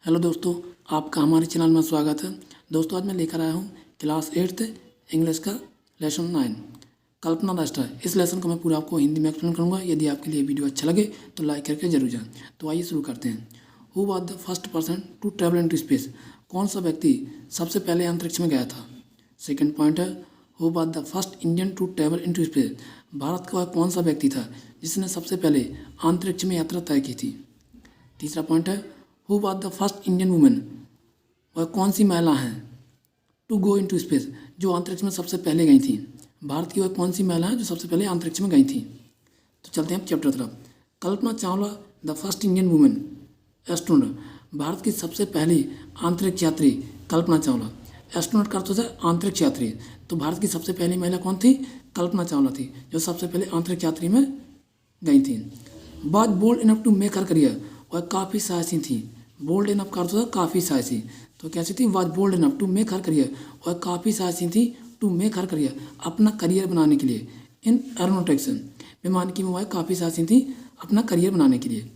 Hello दोस्तों, आपका हमारे चैनल में स्वागत है। दोस्तों, आज मैं लेकर आया हूँ क्लास 8th इंग्लिश का लेसन 9 कल्पना राष्ट्र। इस लेसन को मैं पूरा आपको हिंदी में एक्सप्लेन करूँगा। यदि आपके लिए वीडियो अच्छा लगे तो लाइक करके जरूर जाएं। तो आइए शुरू करते हैं। Who was the first person to travel into space? कौन सा व्यक्ति सबसे पहले अंतरिक्ष में गया था? सेकेंड पॉइंट है, who was the first Indian to travel into space? भारत का कौन सा व्यक्ति था जिसने सबसे पहले अंतरिक्ष में यात्रा तय की थी? तीसरा पॉइंट है, who was the first Indian women? वह कौन सी महिला हैं टू गो इनटू स्पेस, जो अंतरिक्ष में सबसे पहले गई थी? भारत की वह कौन सी महिला है जो सबसे पहले अंतरिक्ष में गई थी? तो चलते हैं चैप्टर तरफ। Kalpana Chawla the first Indian women astronaut. Bharat की सबसे पहली अंतरिक्ष यात्री कल्पना चावला। एस्ट्रोनॉट का अर्थ होता है अंतरिक्ष यात्री। तो भारत की सबसे पहली महिला कौन थी? कल्पना चावला थी, जो सबसे पहले अंतरिक्ष यात्री में गई थी। Was bold enough to make her career. वह काफ़ी साहसी थी। बोल्ड इनफ का अर्थ होता है काफ़ी साहसी। तो कैसी थी? Was bold enough to make her career. वह काफ़ी साहसी थी टू मेक हर करियर, अपना करियर बनाने के लिए। इन एरोनॉटिक्स, विमानिकी में वह काफ़ी साहसी थी अपना करियर बनाने के लिए।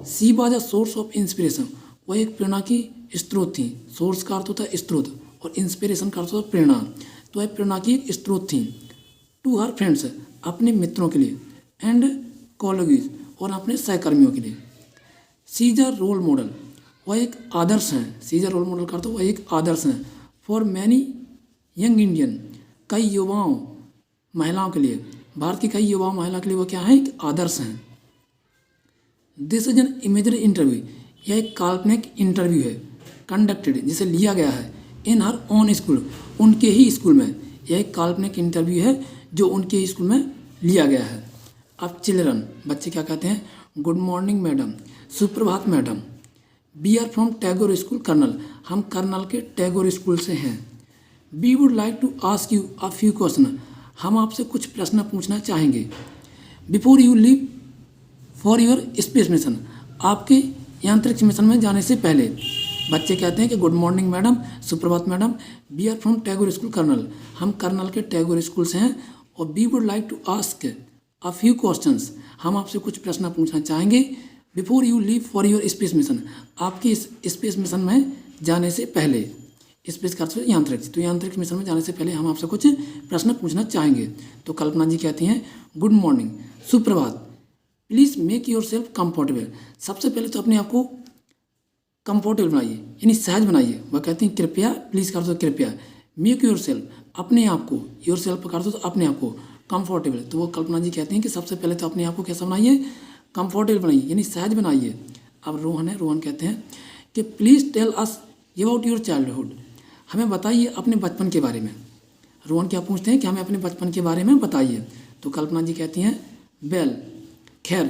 She was a source of inspiration. वह एक प्रेरणा की स्रोत थी। सोर्स का अर्थ होता है स्रोत और इंस्पिरेशन का अर्थ होता है प्रेरणा। तो वह प्रेरणा की एक स्रोत थी टू हर फ्रेंड्स, अपने मित्रों के लिए, एंड कॉलेज, और अपने सहकर्मियों के लिए। सी इज अ रोल मॉडल। वह एक आदर्श हैं। सी इज अ रोल मॉडल का अर्थ वह एक आदर्श हैं फॉर मैनी यंग इंडियन, कई युवाओं महिलाओं के लिए। भारत की कई युवा महिला के लिए वो क्या है? एक आदर्श हैं। This is an imagery interview. यह एक काल्पनिक इंटरव्यू है कंडक्टेड, जिसे लिया गया है इन हर ओन स्कूल, उनके ही स्कूल में। यह एक काल्पनिक इंटरव्यू है जो उनके ही स्कूल में लिया गया है। अब चिल्ड्रन, बच्चे क्या कहते हैं? गुड मॉर्निंग मैडम, सुप्रभात madam. We are from Tagore school Karnal. हम कर्नल के टैगोर स्कूल से हैं। We would like to ask you a few question. हम आपसे कुछ प्रश्न पूछना चाहेंगे। Before you leave for your space mission. आपके अंतरिक्ष मिशन में जाने से पहले। बच्चे कहते हैं कि गुड मॉर्निंग मैडम, सुप्रभात madam, we are from Tagore school Karnal. हम कर्नल के टैगोर स्कूल से हैं। और we would like to ask a few questions. हम आपसे कुछ प्रश्न पूछना चाहेंगे। Before you leave for your space mission. आपके इस स्पेस मिशन में जाने से पहले। स्पेस का अर्थ है यांत्रिक। तो यांत्रिक मिशन में जाने से पहले हम आपसे कुछ प्रश्न पूछना चाहेंगे। तो कल्पना जी कहती हैं गुड मॉर्निंग, सुप्रभात, please make your self comfortable. सबसे पहले तो अपने आप को कंफर्टेबल बनाइए, यानी सहज बनाइए। वह कहती हैं कृपया, प्लीज़ का अर्थ है कृपया, मेक योर सेल्फ, अपने आप को, योर सेल्फ का अर्थ तो अपने आप को, कंफर्टेबल। तो वो कल्पना जी कहती हैं कि सबसे पहले तो अपने आप को कैसा बनाइए? कंफर्टेबल बनाइए, यानी सहज बनाइए। अब रोहन है, रोहन कहते हैं कि please tell us about your childhood. हमें बताइए अपने बचपन के बारे में। रोहन क्या पूछते हैं कि हमें अपने बचपन के बारे में बताइए। तो कल्पना जी कहती हैं वेल, खैर,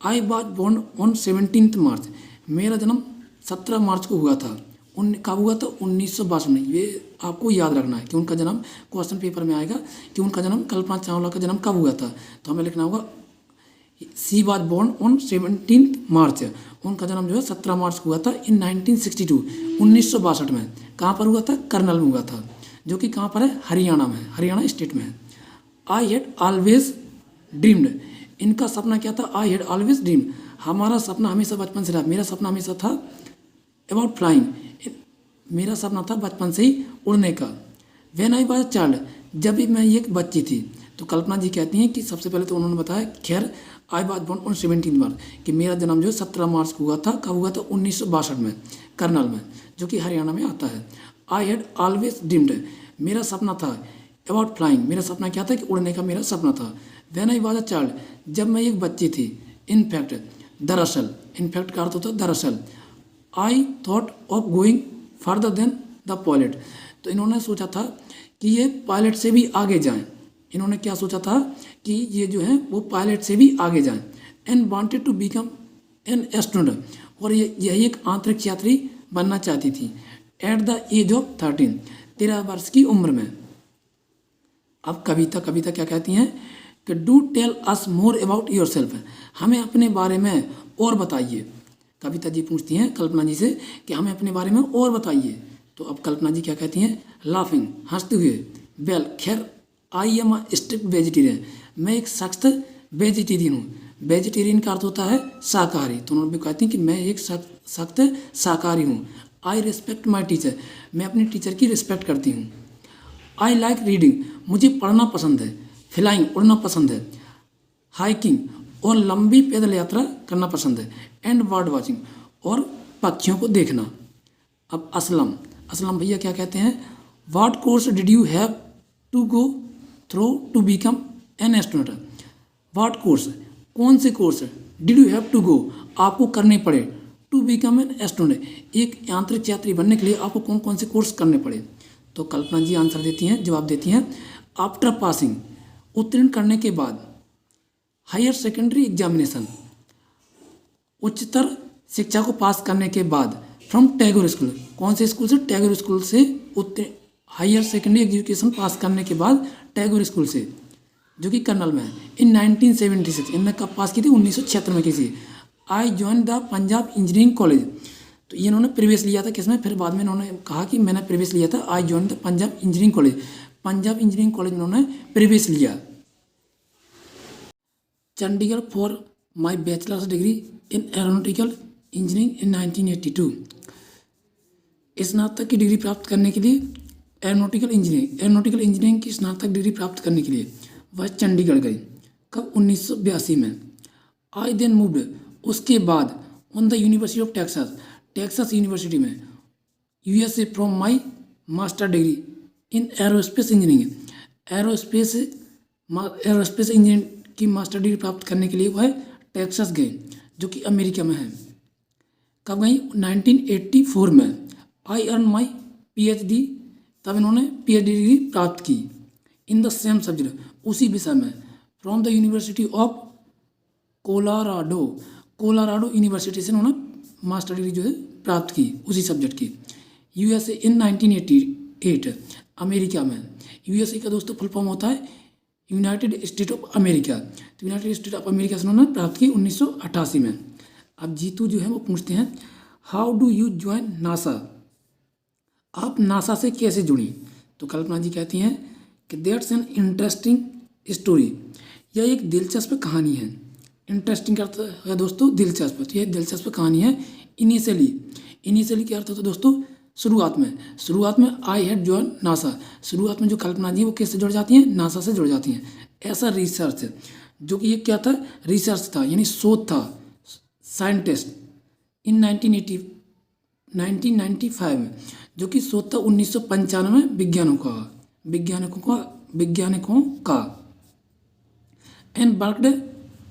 आई वॉज बोर्न ऑन 17 मार्च। मेरा जन्म 17 मार्च को हुआ था। कब हुआ था? 1962 में। ये आपको याद रखना है कि उनका जन्म क्वेश्चन पेपर में आएगा कि उनका जन्म, कल्पना चावला का जन्म कब हुआ था। तो हमें लिखना होगा सी वाज बोर्न ऑन 17 मार्च। उनका जन्म जो है 17 मार्च को हुआ था इन 1962, 1962 में। कहाँ पर हुआ था? कर्नल में हुआ था, जो कि कहाँ पर है? हरियाणा में, हरियाणा स्टेट में है। I had always dreamed. इनका सपना क्या था? I had always dreamed. हमारा सपना हमेशा बचपन से रहा। मेरा सपना हमेशा था अबाउट फ्लाइंग। मेरा सपना था बचपन से ही उड़ने का। व्हेन आई वाज चाइल्ड, जब भी मैं एक बच्ची थी। तो कल्पना जी कहती हैं कि सबसे पहले तो उन्होंने बताया खैर आई वाज बोर्न ऑन 17 मार्च, कि मेरा जन्म जो 17 मार्च को हुआ था। कब हुआ था? 1962 में, कर्नल में, जो कि हरियाणा में आता है। आई हैड ऑलवेज ड्रीम्ड, मेरा सपना था अबाउट फ्लाइंग। मेरा सपना क्या था? कि उड़ने का मेरा सपना था। When I was a child, जब मैं एक बच्ची थी। इनफैक्ट, दरअसल, इनफैक्ट का अर्थ होता है दरअसल। I thought of going further than the pilot. तो इन्होंने सोचा था कि ये पायलट से भी आगे जाएं। इन्होंने क्या सोचा था? कि ये जो है वो पायलट से भी आगे जाएं। And wanted to become an astronaut, और यही एक अंतरिक्ष यात्री बनना चाहती थी। एट द एज ऑफ 13 वर्ष की उम्र में। अब कविता क्या कहती हैं कि do tell us more about yourself. हमें अपने बारे में और बताइए। कविता जी पूछती हैं कल्पना जी से कि हमें अपने बारे में और बताइए। तो अब कल्पना जी क्या कहती हैं? लाफिंग, हंसते हुए, वेल, खैर, I am a strict vegetarian. मैं एक सख्त वेजिटेरियन हूँ। वेजिटेरियन का अर्थ होता है शाकाहारी। तो उन्होंने भी कहती हैं कि मैं एक सख्त शाकाहारी हूँ। आई रिस्पेक्ट माई टीचर, मैं अपने टीचर की रिस्पेक्ट करती हूँ। आई लाइक रीडिंग, मुझे पढ़ना पसंद है। फ्लाइंग, उड़ना पसंद है। हाइकिंग, और लंबी पैदल यात्रा करना पसंद है। एंड बर्ड वॉचिंग, और पक्षियों को देखना। अब असलम, असलम भैया क्या कहते हैं, what course did you have to go through to become an astronaut. What course, कौन से course did you have to go, आपको करने पड़े, टू बिकम एन एस्ट्रोनॉट, एक यांत्रिक यात्री बनने के लिए आपको कौन कौन से कोर्स करने पड़े। तो कल्पना जी आंसर देती हैं, जवाब देती हैं, आफ्टर पासिंग, उत्तीर्ण करने के बाद, हायर सेकेंडरी एग्जामिनेशन, उच्चतर शिक्षा को पास करने के बाद, फ्रॉम टैगोर स्कूल, कौन से स्कूल से, टैगोर स्कूल से उत्तीर्ण, हायर सेकेंडरी एजुकेशन पास करने के बाद टैगोर स्कूल से, जो कि कर्नल में है, इन 1976, इनने कब पास की थी, 1976 में की थी। I join the Punjab engineering college, तो ये इन्होंने प्रवेश लिया था किसमें, फिर बाद में इन्होंने कहा कि मैंने प्रवेश लिया था, I join the Punjab engineering college, Punjab engineering college में उन्होंने प्रवेश लिया। Chandigarh for my bachelors degree in aeronautical engineering in 1982, स्नातक की डिग्री प्राप्त करने के लिए एरोनॉटिकल इंजीनियरिंग की स्नातक डिग्री प्राप्त करने के लिए वह चंडीगढ़ गई। कब, 1982 में। आई देन मूव्ड, उसके बाद, on the university of Texas university में, USA, from my master degree in aerospace engineering, aerospace engineering की मास्टर डिग्री प्राप्त करने के लिए वह टेक्सास गए, जो कि अमेरिका में है। कब गई, 1984 में। आई अर्न माई पीएचडी, तब इन्होंने पीएचडी डिग्री प्राप्त की, इन द सेम सब्जेक्ट, उसी विषय में, from the university of Colorado university से उन्होंने मास्टर डिग्री जो है प्राप्त की उसी सब्जेक्ट की। यूएसए इन 1988, अमेरिका में। यूएसए का दोस्तों फुल फॉर्म होता है यूनाइटेड स्टेट ऑफ अमेरिका, तो यूनाइटेड स्टेट ऑफ अमेरिका से उन्होंने प्राप्त की 1988 में। अब जीतू जो है वो पूछते हैं, how do you join NASA, आप नासा से कैसे जुड़ी। तो कल्पना जी कहती हैं कि दैट्स एन इंटरेस्टिंग स्टोरी, यह एक दिलचस्प कहानी है। इंटरेस्टिंग का अर्थ है दोस्तों दिलचस्प, तो यह दिलचस्प कहानी है। इनिशियली क्या अर्थ होता है दोस्तों, शुरुआत में आई हैड जॉइन नासा, शुरुआत में जो कल्पना जी वो किससे जुड़ जाती हैं, नासा से जुड़ जाती हैं। ऐसा रिसर्च, जो कि ये क्या था, रिसर्च था, यानी शोध था, साइंटिस्ट, इन 1995 में, जो कि शोध था 1995 में वैज्ञानिकों का, and worked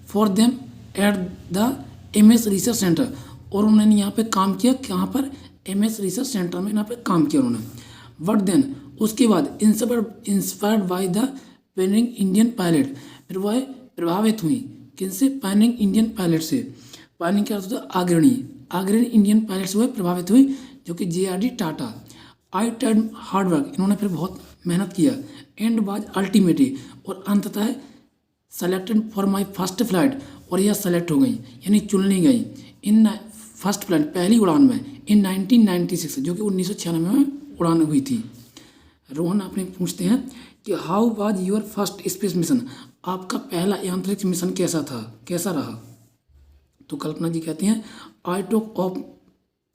for them at the MS research centre, और उन्होंने यहाँ पे काम किया, कहाँ पर, एमएस रिसर्च सेंटर में यहाँ पे काम किया उन्होंने। बट देन, उसके बाद, inspired by the pioneering Indian pilot, फिर वह प्रभावित हुई किनसे, पैनिंग इंडियन पायलट से। पैनिंग क्या होता है, अग्रणी इंडियन पायलट से वह प्रभावित हुई, जो कि JRD Tata. I tried hard work, इन्होंने फिर बहुत मेहनत किया, एंड वाज अल्टीमेटली, और अंततः selected for my first flight, और यह सेलेक्ट हो गई, यानी चुन ली गई, इन फर्स्ट फ्लाइट, पहली उड़ान में, इन 1996, जो कि 1996 में उड़ान हुई थी। रोहन अपने पूछते हैं कि how was your first space mission, आपका पहला अंतरिक्ष मिशन कैसा रहा। तो कल्पना जी कहती हैं, I took off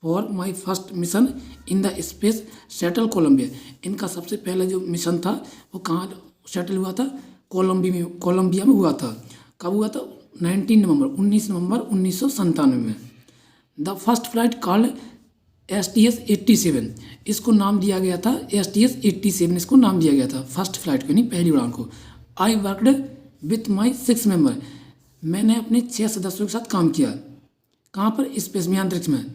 for my first mission in the space shuttle Columbia, इनका सबसे पहला जो मिशन था वो कहाँ शटल हुआ था, कोलंबिया में हुआ था। कब हुआ था, 19 नवंबर 1997 में। The first flight called STS 87, इसको नाम दिया गया था STS 87, इसको नाम दिया गया था फर्स्ट फ्लाइट को, यानी पहली उड़ान को। I worked with my 6 member, मैंने अपने 6 सदस्यों के साथ काम किया, कहाँ पर, स्पेस में, अंतरिक्ष में।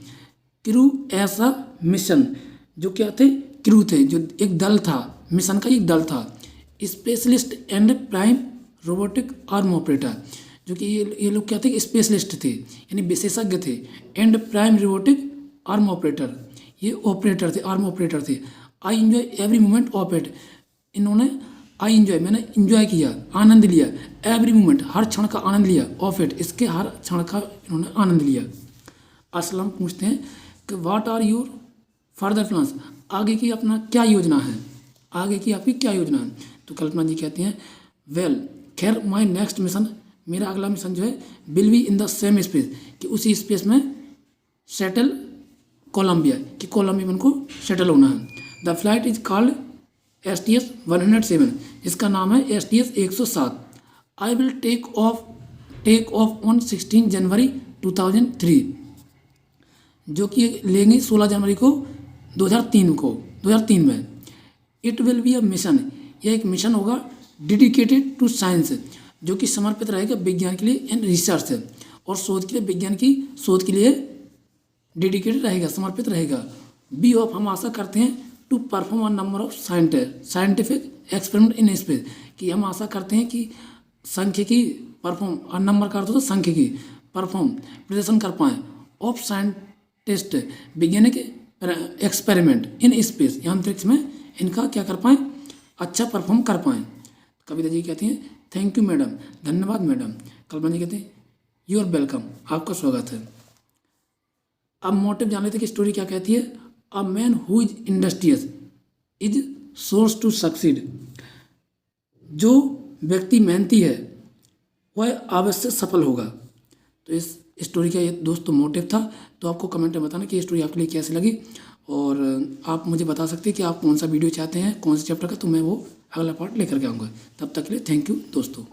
क्रू ऐसा मिशन, जो क्या थे, क्रू थे, जो एक दल था, मिशन का एक दल था। Specialist and prime robotic arm operator, जो कि ये लोग क्या थे, स्पेशलिस्ट थे, यानी विशेषज्ञ थे, and prime robotic arm operator, ये ऑपरेटर थे, आर्म ऑपरेटर थे। I enjoy every moment of it, इन्होंने मैंने इंजॉय किया, आनंद लिया, एवरी मोमेंट, हर क्षण का आनंद लिया, ऑफ इट, इसके हर क्षण का इन्होंने आनंद लिया। असलम पूछते हैं कि what are your further plans, आगे की अपना क्या योजना है, आगे की आपकी क्या योजना है। तो कल्पना जी कहती हैं, वेल, खैर, माई नेक्स्ट मिशन, मेरा अगला मिशन जो है, will be in the same space, कि उसी स्पेस में सेटल कोलंबिया कि कोलंबिया में उनको सेटल होना है। The flight is called STS 107, इसका नाम है STS 107। I will take off on 16 January 2003, जो कि लेंगे 16 जनवरी को 2003 में। It will be a mission, यह एक मिशन होगा डेडिकेटेड टू साइंस, जो कि समर्पित रहेगा विज्ञान के लिए एंड रिसर्च, और शोध के लिए, विज्ञान की शोध के लिए डेडिकेटेड रहेगा, समर्पित रहेगा। बी ऑफ, हम आशा करते हैं to perform a number of scientific experiment in space, कि हम आशा करते हैं कि सांख्यिकी परफॉर्म, अ नंबर का अर्थ होता है सांख्यिकी, परफॉर्म प्रदर्शन कर पाएँ, ऑफ साइंटिस्ट वैज्ञानिक एक्सपेरिमेंट इन स्पेस, यहाँ अंतरिक्ष में इनका क्या कर पाएँ, अच्छा परफॉर्म कर पाएँ। कविता जी कहती हैं थैंक यू मैडम, धन्यवाद मैडम। कल्पना जी कहते हैं यू आर वेलकम, आपका स्वागत है। अब मोटिव जान लेते कि स्टोरी क्या कहती है। A man who is industrious is source to succeed, जो व्यक्ति मेहनती है वह अवश्य सफल होगा। तो इस स्टोरी का ये दोस्तों मोटिव था। तो आपको कमेंट में बताना कि ये स्टोरी आपके लिए कैसी लगी, और आप मुझे बता सकते हैं कि आप कौन सा वीडियो चाहते हैं, कौन से चैप्टर का, तो मैं वो अगला पार्ट लेकर के आऊँगा। तब तक के लिए थैंक यू दोस्तों।